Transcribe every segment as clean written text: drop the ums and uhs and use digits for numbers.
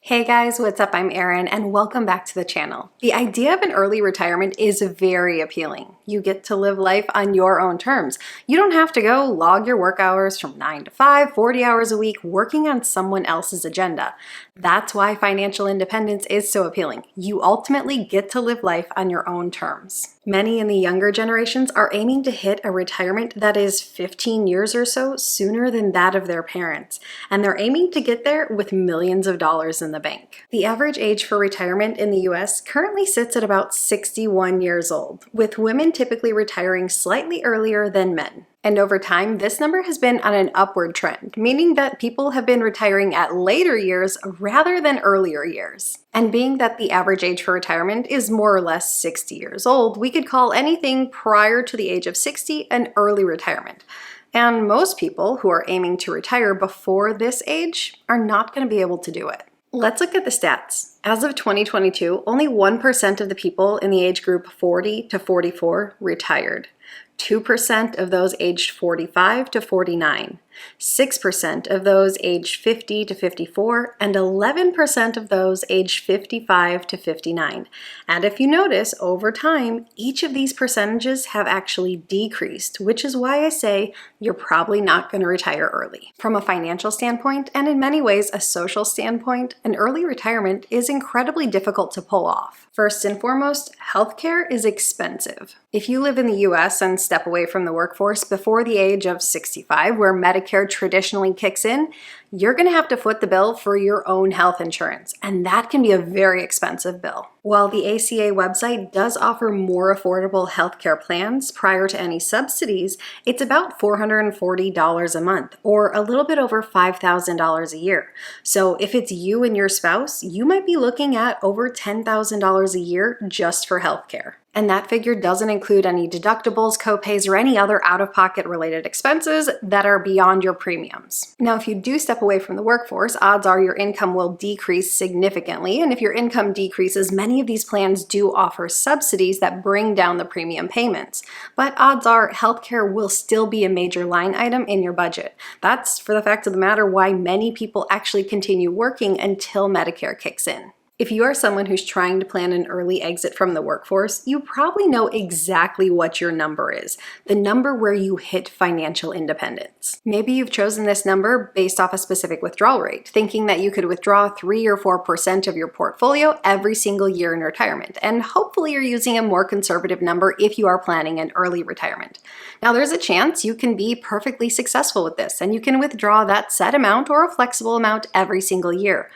Hey guys, what's up? I'm Erin and welcome back to the channel. The idea of an early retirement is very appealing. You get to live life on your own terms. You don't have to go log your work hours from 9 to 5, 40 hours a week working on someone else's agenda. That's why financial independence is so appealing. You ultimately get to live life on your own terms. Many in the younger generations are aiming to hit a retirement that is 15 years or so sooner than that of their parents, and they're aiming to get there with millions of dollars in the bank. The average age for retirement in the US currently sits at about 61 years old, with women typically retiring slightly earlier than men. And over time, this number has been on an upward trend, meaning that people have been retiring at later years rather than earlier years. And being that the average age for retirement is more or less 60 years old, we could call anything prior to the age of 60 an early retirement. And most people who are aiming to retire before this age are not going to be able to do it. Let's look at the stats. As of 2022, only 1% of the people in the age group 40 to 44 retired. 2% of those aged 45 to 49, 6% of those aged 50 to 54, and 11% of those aged 55 to 59. And if you notice, over time, each of these percentages have actually decreased, which is why I say you're probably not going to retire early. From a financial standpoint, and in many ways a social standpoint, an early retirement is incredibly difficult to pull off. First and foremost, healthcare is expensive. If you live in the US and step away from the workforce before the age of 65, where Medicare traditionally kicks in, you're going to have to foot the bill for your own health insurance, and that can be a very expensive bill. While the ACA website does offer more affordable healthcare plans prior to any subsidies, it's about $440 a month, or a little bit over $5,000 a year. So if it's you and your spouse, you might be looking at over $10,000 a year just for healthcare. And that figure doesn't include any deductibles, copays, or any other out-of-pocket related expenses that are beyond your premiums. Now, if you do step away from the workforce, odds are your income will decrease significantly. And if your income decreases, many of these plans do offer subsidies that bring down the premium payments. But odds are healthcare will still be a major line item in your budget. That's, for the fact of the matter, why many people actually continue working until Medicare kicks in. If you are someone who's trying to plan an early exit from the workforce, you probably know exactly what your number is, the number where you hit financial independence. Maybe you've chosen this number based off a specific withdrawal rate, thinking that you could withdraw 3 or 4% of your portfolio every single year in retirement, and hopefully you're using a more conservative number if you are planning an early retirement. Now, there's a chance you can be perfectly successful with this, and you can withdraw that set amount or a flexible amount every single year.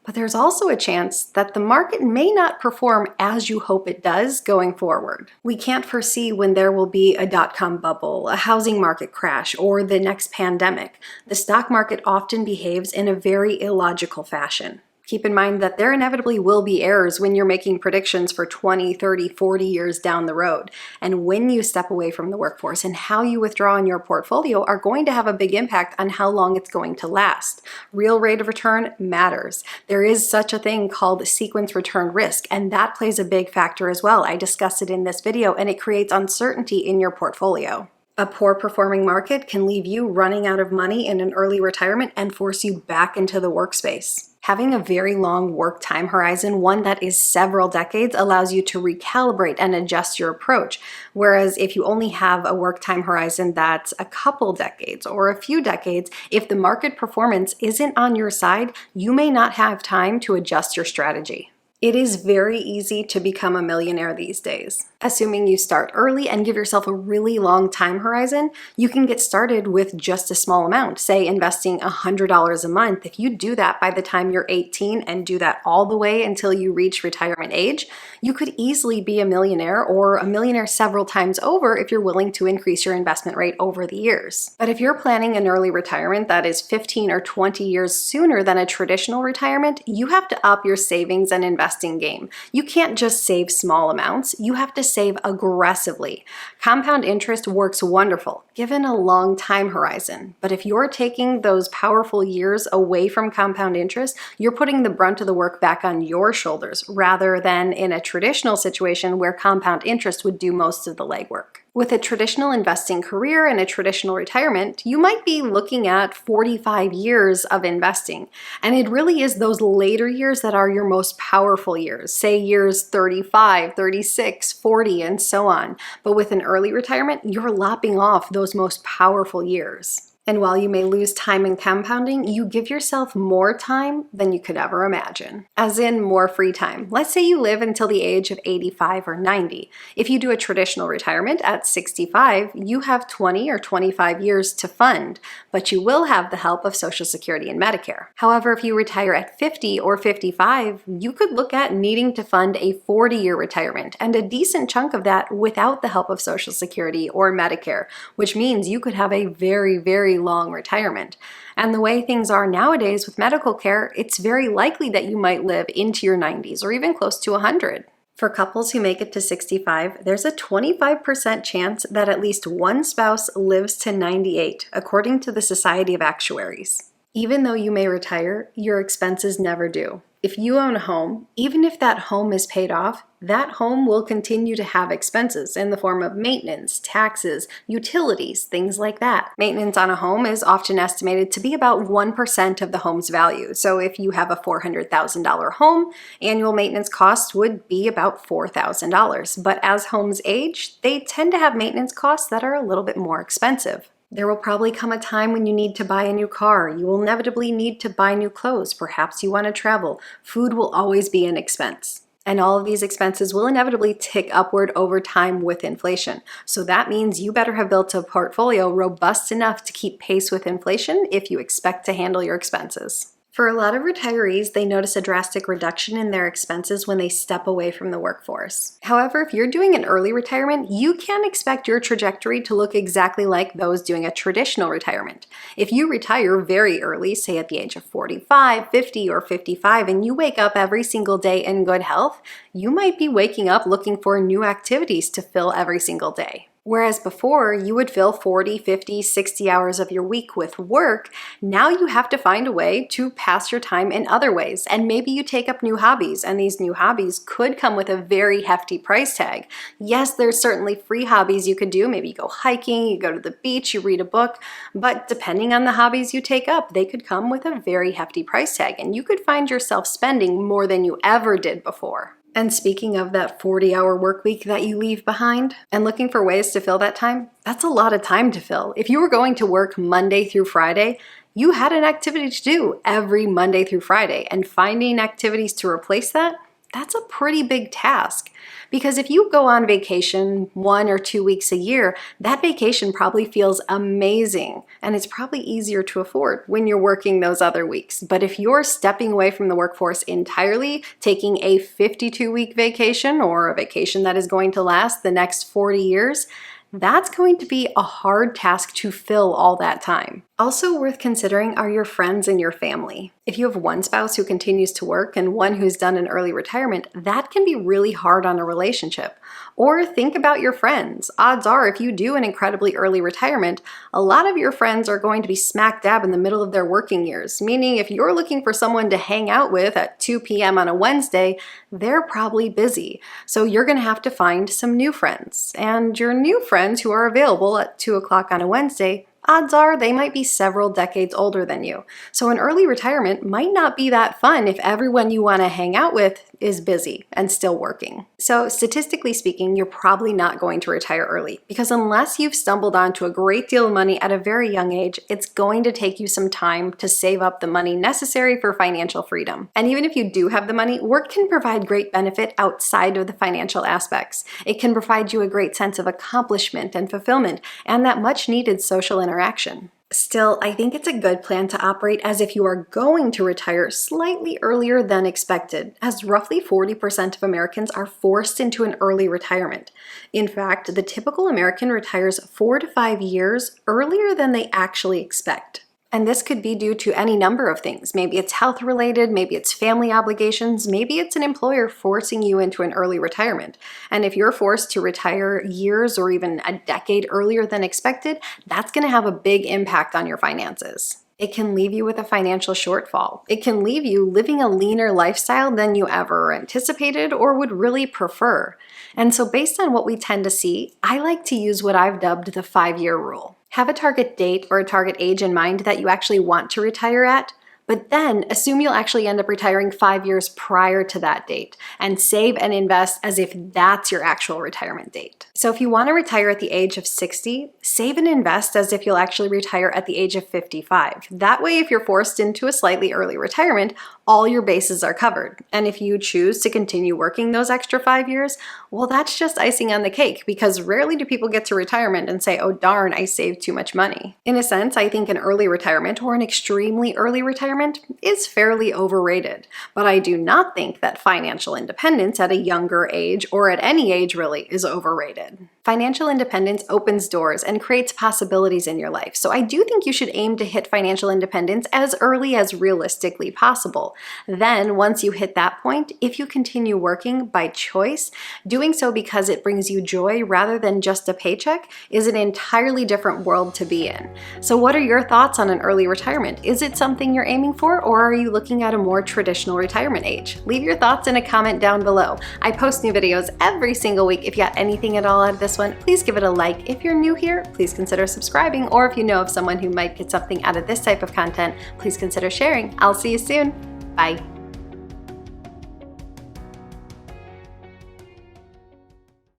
But there's also a chance that the market may not perform as you hope it does going forward. We can't foresee when there will be a dot-com bubble, a housing market crash, or the next pandemic. The stock market often behaves in a very illogical fashion. Keep in mind that there inevitably will be errors when you're making predictions for 20, 30, 40 years down the road. And when you step away from the workforce and how you withdraw in your portfolio are going to have a big impact on how long it's going to last. Real rate of return matters. There is such a thing called sequence return risk, and that plays a big factor as well. I discussed it in this video, and it creates uncertainty in your portfolio. A poor performing market can leave you running out of money in an early retirement and force you back into the workspace. Having a very long work time horizon, one that is several decades, allows you to recalibrate and adjust your approach. Whereas if you only have a work time horizon that's a couple decades or a few decades, if the market performance isn't on your side, you may not have time to adjust your strategy. It is very easy to become a millionaire these days. Assuming you start early and give yourself a really long time horizon, you can get started with just a small amount, say investing $100 a month. If you do that by the time you're 18 and do that all the way until you reach retirement age, you could easily be a millionaire or a millionaire several times over if you're willing to increase your investment rate over the years. But if you're planning an early retirement that is 15 or 20 years sooner than a traditional retirement, you have to up your savings and investing game. You can't just save small amounts. You have to save aggressively. Compound interest works wonderful, given a long time horizon. But if you're taking those powerful years away from compound interest, you're putting the brunt of the work back on your shoulders, rather than in a traditional situation where compound interest would do most of the legwork. With a traditional investing career and a traditional retirement, you might be looking at 45 years of investing. And it really is those later years that are your most powerful years, say years 35, 36, 40, and so on. But with an early retirement, you're lopping off those most powerful years. And while you may lose time in compounding, you give yourself more time than you could ever imagine. As in more free time. Let's say you live until the age of 85 or 90. If you do a traditional retirement at 65, you have 20 or 25 years to fund, but you will have the help of Social Security and Medicare. However, if you retire at 50 or 55, you could look at needing to fund a 40-year retirement, and a decent chunk of that without the help of Social Security or Medicare, which means you could have a very long retirement. And the way things are nowadays with medical care, it's very likely that you might live into your 90s or even close to 100. For couples who make it to 65, there's a 25% chance that at least one spouse lives to 98, according to the Society of Actuaries. Even though you may retire, your expenses never do. If you own a home, even if that home is paid off, that home will continue to have expenses in the form of maintenance, taxes, utilities, things like that. Maintenance on a home is often estimated to be about 1% of the home's value. So if you have a $400,000 home, annual maintenance costs would be about $4,000. But as homes age, they tend to have maintenance costs that are a little bit more expensive. There will probably come a time when you need to buy a new car. You will inevitably need to buy new clothes. Perhaps you want to travel. Food will always be an expense. And all of these expenses will inevitably tick upward over time with inflation. So that means you better have built a portfolio robust enough to keep pace with inflation if you expect to handle your expenses. For a lot of retirees, they notice a drastic reduction in their expenses when they step away from the workforce. However, if you're doing an early retirement, you can't expect your trajectory to look exactly like those doing a traditional retirement. If you retire very early, say at the age of 45, 50, or 55, and you wake up every single day in good health, you might be waking up looking for new activities to fill every single day. Whereas before, you would fill 40, 50, 60 hours of your week with work, now you have to find a way to pass your time in other ways. And maybe you take up new hobbies, and these new hobbies could come with a very hefty price tag. Yes, there's certainly free hobbies you could do. Maybe you go hiking, you go to the beach, you read a book, but depending on the hobbies you take up, they could come with a very hefty price tag, and you could find yourself spending more than you ever did before. And speaking of that 40-hour work week that you leave behind and looking for ways to fill that time, that's a lot of time to fill. If you were going to work Monday through Friday, you had an activity to do every Monday through Friday, and finding activities to replace that, that's a pretty big task. Because if you go on vacation 1 or 2 weeks a year, that vacation probably feels amazing, and it's probably easier to afford when you're working those other weeks. But if you're stepping away from the workforce entirely, taking a 52-week vacation or a vacation that is going to last the next 40 years, that's going to be a hard task to fill all that time. Also worth considering are your friends and your family. If you have one spouse who continues to work and one who's done an early retirement, that can be really hard on a relationship. Or think about your friends. Odds are if you do an incredibly early retirement, a lot of your friends are going to be smack dab in the middle of their working years, meaning if you're looking for someone to hang out with at 2 p.m. on a Wednesday, they're probably busy. So you're going to have to find some new friends. And your new friends who are available at 2 o'clock on a Wednesday, odds are they might be several decades older than you. So an early retirement might not be that fun if everyone you want to hang out with is busy and still working. So statistically speaking, you're probably not going to retire early, because unless you've stumbled onto a great deal of money at a very young age, it's going to take you some time to save up the money necessary for financial freedom. And even if you do have the money, work can provide great benefit outside of the financial aspects. It can provide you a great sense of accomplishment and fulfillment and that much needed social interaction. Still, I think it's a good plan to operate as if you are going to retire slightly earlier than expected, as roughly 40% of Americans are forced into an early retirement. In fact, the typical American retires 4 to 5 years earlier than they actually expect. And this could be due to any number of things. Maybe it's health related, maybe it's family obligations, maybe it's an employer forcing you into an early retirement. And if you're forced to retire years or even a decade earlier than expected, that's going to have a big impact on your finances. It can leave you with a financial shortfall. It can leave you living a leaner lifestyle than you ever anticipated or would really prefer. And so based on what we tend to see, I like to use what I've dubbed the 5-year rule. Have a target date or a target age in mind that you actually want to retire at, but then assume you'll actually end up retiring 5 years prior to that date and save and invest as if that's your actual retirement date. So if you want to retire at the age of 60, save and invest as if you'll actually retire at the age of 55. That way, if you're forced into a slightly early retirement, all your bases are covered. And if you choose to continue working those extra 5 years, well, that's just icing on the cake, because rarely do people get to retirement and say, oh darn, I saved too much money. In a sense, I think an early retirement or an extremely early retirement is fairly overrated. But I do not think that financial independence at a younger age, or at any age really, is overrated. Financial independence opens doors and creates possibilities in your life. So I do think you should aim to hit financial independence as early as realistically possible. Then, once you hit that point, if you continue working by choice, doing so because it brings you joy rather than just a paycheck is an entirely different world to be in. So what are your thoughts on an early retirement? Is it something you're aiming for, or are you looking at a more traditional retirement age? Leave your thoughts in a comment down below. I post new videos every single week. If you got anything at all out of this one, please give it a like. If you're new here, please consider subscribing, or if you know of someone who might get something out of this type of content, please consider sharing. I'll see you soon. Bye.